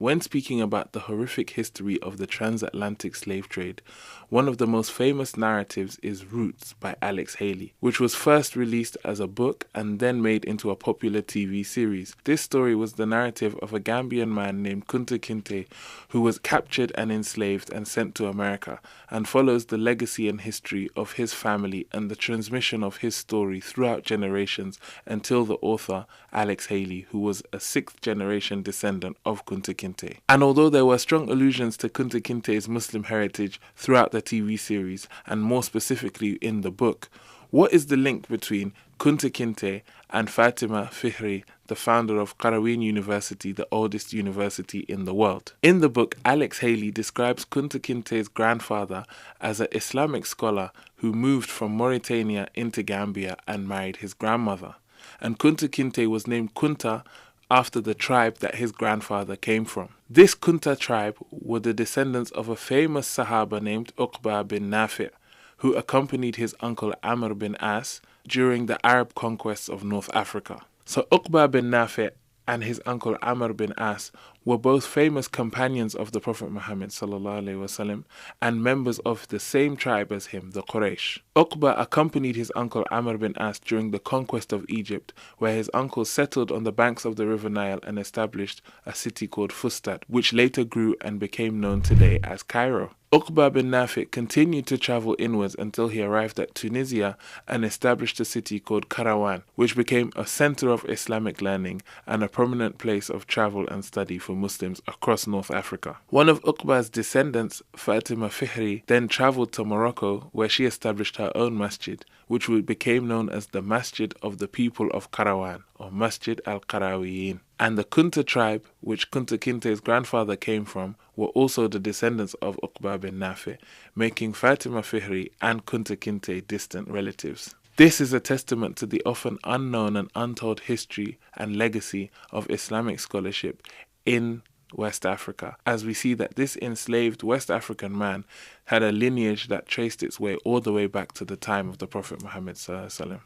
When speaking about the horrific history of the transatlantic slave trade, one of the most famous narratives is Roots by Alex Haley, which was first released as a book and then made into a popular TV series. This story was the narrative of a Gambian man named Kunta Kinte who was captured and enslaved and sent to America, and follows the legacy and history of his family and the transmission of his story throughout generations until the author, Alex Haley, who was a sixth-generation descendant of Kunta Kinte. And although there were strong allusions to Kunta Kinte's Muslim heritage throughout the TV series, and more specifically in the book, what is the link between Kunta Kinte and Fatima Fihri, the founder of Qarawiyyin University, the oldest university in the world? In the book, Alex Haley describes Kunta Kinte's grandfather as an Islamic scholar who moved from Mauritania into Gambia and married his grandmother. And Kunta Kinte was named Kunta after the tribe that his grandfather came from. This Kunta tribe were the descendants of a famous Sahaba named Uqba bin Nafi', who accompanied his uncle Amr bin As during the Arab conquests of North Africa. So Uqba bin Nafi' and his uncle Amr bin As were both famous companions of the Prophet Muhammad ﷺ and members of the same tribe as him, the Quraysh. Uqba accompanied his uncle Amr bin As during the conquest of Egypt, where his uncle settled on the banks of the River Nile and established a city called Fustat, which later grew and became known today as Cairo. Uqba bin Nafi' continued to travel inwards until he arrived at Tunisia and established a city called Karawan, which became a center of Islamic learning and a prominent place of travel and study for Muslims across North Africa. One of Uqba's descendants, Fatima Fihri, then traveled to Morocco, where she established her own masjid, which became known as the Masjid of the People of Karawan, or Masjid al-Qarawiyyin. And the Kunta tribe, which Kunta Kinte's grandfather came from, were also the descendants of Uqba bin Nafi', making Fatima Fihri and Kunta Kinte distant relatives. This is a testament to the often unknown and untold history and legacy of Islamic scholarship in West Africa, as we see that this enslaved West African man had a lineage that traced its way all the way back to the time of the Prophet Muhammad ﷺ.